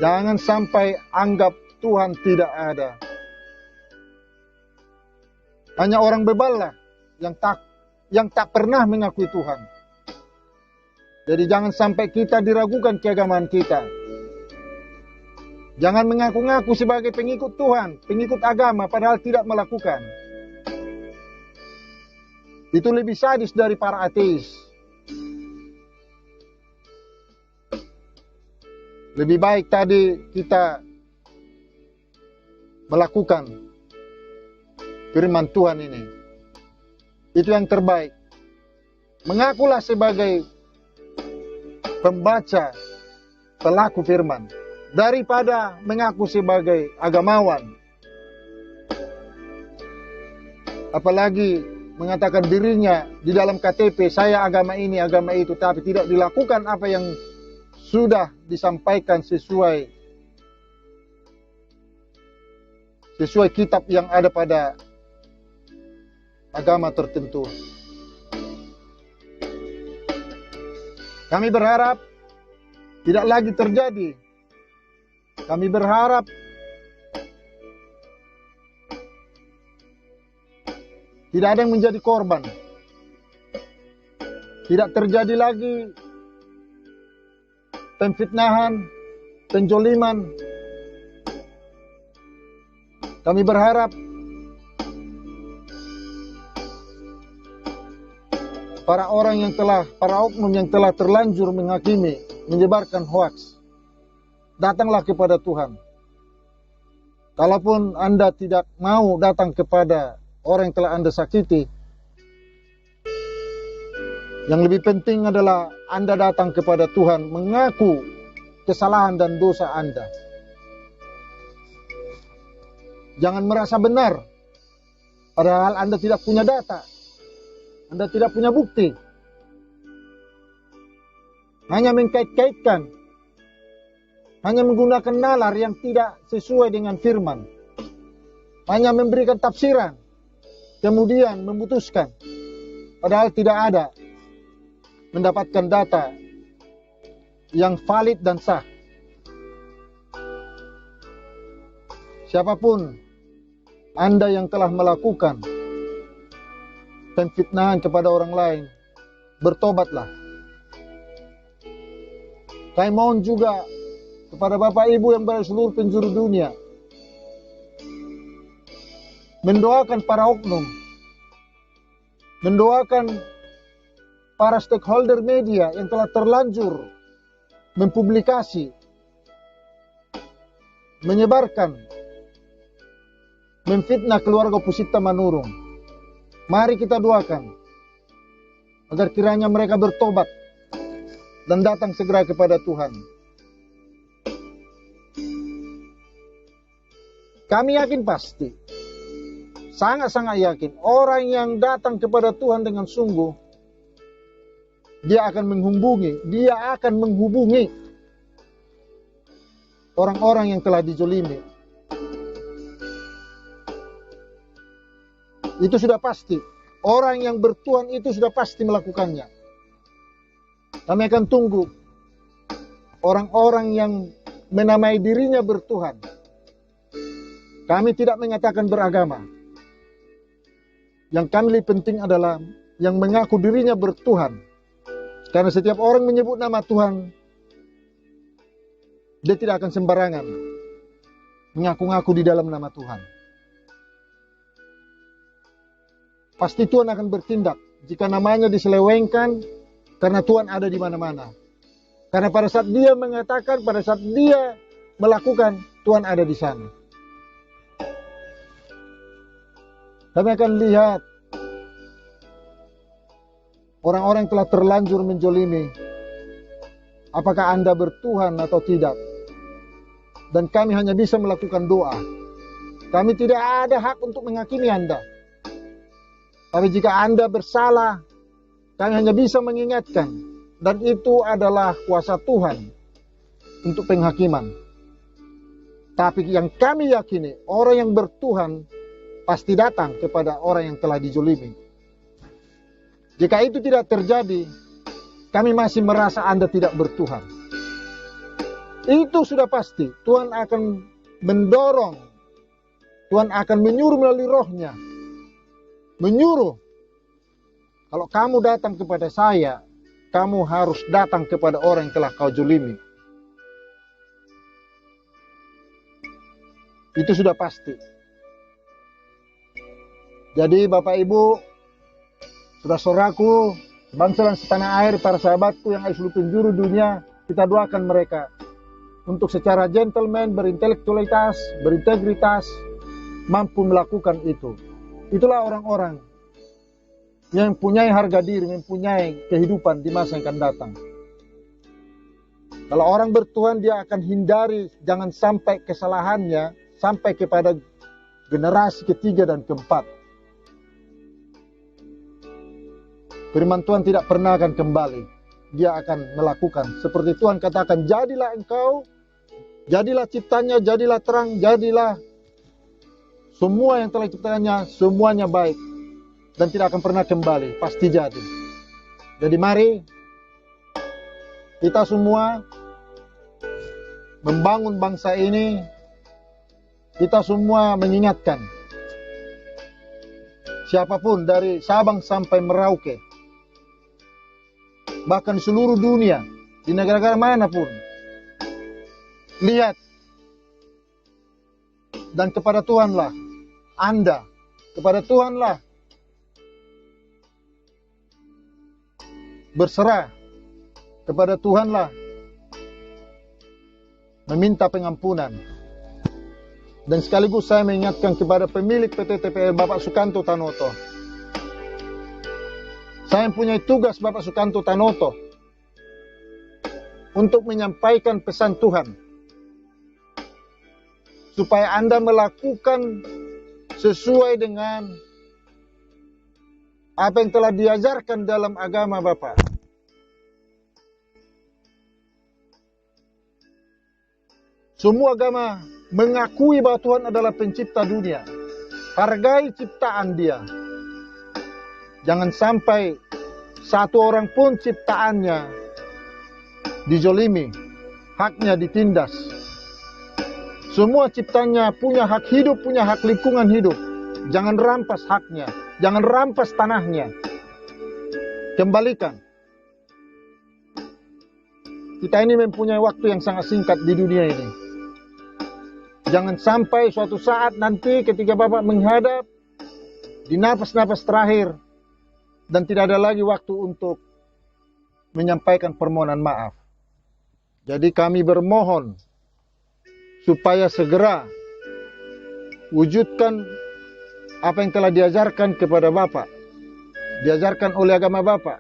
Jangan sampai anggap Tuhan tidak ada. Hanya orang bebal lah yang tak pernah mengakui Tuhan. Jadi jangan sampai kita diragukan keagamaan kita. Jangan mengaku-ngaku sebagai pengikut Tuhan, pengikut agama, padahal tidak melakukan. Itu lebih sadis dari para ateis. Lebih baik tadi kita melakukan firman Tuhan ini. Itu yang terbaik. Mengakulah sebagai pembaca, pelaku firman, daripada mengaku sebagai agamawan. Apalagi mengatakan dirinya di dalam KTP, saya agama ini, agama itu, tapi tidak dilakukan apa yang sudah disampaikan sesuai kitab yang ada pada agama tertentu. Kami berharap tidak lagi terjadi. Kami berharap tidak ada yang menjadi korban. Tidak terjadi lagi pemfitnahan, penjoliman. Kami berharap para oknum yang telah terlanjur menghakimi, menyebarkan hoaks, datanglah kepada Tuhan. Kalaupun Anda tidak mau datang kepada orang yang telah Anda sakiti, yang lebih penting adalah Anda datang kepada Tuhan, mengaku kesalahan dan dosa Anda. Jangan merasa benar, padahal Anda tidak punya data, Anda tidak punya bukti. Hanya mengkait-kaitkan, hanya menggunakan nalar yang tidak sesuai dengan firman. Hanya memberikan tafsiran, kemudian memutuskan, padahal tidak ada mendapatkan data yang valid dan sah. Siapapun Anda yang telah melakukan pemfitnahan kepada orang lain, bertobatlah. Kami mohon juga kepada Bapak Ibu yang berada di seluruh penjuru dunia, mendoakan para oknum, mendoakan para stakeholder media yang telah terlanjur mempublikasi, menyebarkan, memfitnah keluarga Pusita Manurung. Mari kita doakan agar kiranya mereka bertobat dan datang segera kepada Tuhan. Kami yakin pasti, sangat-sangat yakin, orang yang datang kepada Tuhan dengan sungguh, dia akan menghubungi orang-orang yang telah dijolimi. Itu sudah pasti. Orang yang bertuhan itu sudah pasti melakukannya. Kami akan tunggu orang-orang yang menamai dirinya bertuhan. Kami tidak mengatakan beragama. Yang kami lebih penting adalah yang mengaku dirinya bertuhan. Karena setiap orang menyebut nama Tuhan, dia tidak akan sembarangan mengaku-ngaku di dalam nama Tuhan. Pasti Tuhan akan bertindak jika namanya diselewengkan, karena Tuhan ada di mana-mana. Karena pada saat dia mengatakan, pada saat dia melakukan, Tuhan ada di sana. Kami akan lihat orang-orang yang telah terlanjur menjolimi, apakah Anda bertuhan atau tidak. Dan kami hanya bisa melakukan doa. Kami tidak ada hak untuk menghakimi Anda. Tapi jika Anda bersalah, kami hanya bisa mengingatkan. Dan itu adalah kuasa Tuhan untuk penghakiman. Tapi yang kami yakini, orang yang bertuhan pasti datang kepada orang yang telah dijolimi. Jika itu tidak terjadi, kami masih merasa Anda tidak bertuhan. Itu sudah pasti. Tuhan akan mendorong. Tuhan akan menyuruh melalui rohnya. Menyuruh. Kalau kamu datang kepada saya, kamu harus datang kepada orang yang telah kau jolimi. Itu sudah pasti. Jadi Bapak Ibu, saudara-saudaraku, bangsa dan setanah air, para sahabatku yang ada di seluruh penjuru dunia, kita doakan mereka untuk secara gentleman, berintelektualitas, berintegritas, mampu melakukan itu. Itulah orang-orang yang mempunyai harga diri, mempunyai kehidupan di masa yang akan datang. Kalau orang bertuhan, dia akan hindari jangan sampai kesalahannya sampai kepada generasi ketiga dan keempat. Firman Tuhan tidak pernah akan kembali. Dia akan melakukan seperti Tuhan katakan, jadilah engkau, jadilah ciptanya, jadilah terang, jadilah semua yang telah diciptakannya, semuanya baik dan tidak akan pernah kembali, pasti jadi. Jadi mari kita semua membangun bangsa ini, kita semua mengingatkan siapapun dari Sabang sampai Merauke, bahkan seluruh dunia, di negara-negara manapun, lihat dan kepada Tuhanlah Anda, kepada Tuhanlah berserah, kepada Tuhanlah meminta pengampunan. Dan sekaligus saya mengingatkan kepada pemilik PT TPL Bapak Sukanto Tanoto. Saya mempunyai tugas Bapak Sukanto Tanoto untuk menyampaikan pesan Tuhan, supaya Anda melakukan sesuai dengan apa yang telah diajarkan dalam agama Bapak. Semua agama mengakui bahwa Tuhan adalah pencipta dunia. Hargai ciptaan Dia. Jangan sampai satu orang pun ciptaannya dijolimi, haknya ditindas. Semua ciptanya punya hak hidup, punya hak lingkungan hidup. Jangan rampas haknya, jangan rampas tanahnya. Kembalikan. Kita ini mempunyai waktu yang sangat singkat di dunia ini. Jangan sampai suatu saat nanti ketika Bapak menghadap di napas-napas terakhir dan tidak ada lagi waktu untuk menyampaikan permohonan maaf. Jadi kami bermohon supaya segera wujudkan apa yang telah diajarkan kepada Bapak, diajarkan oleh agama Bapak.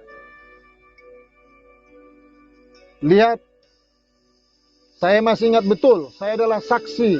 Lihat, saya masih ingat betul, saya adalah saksi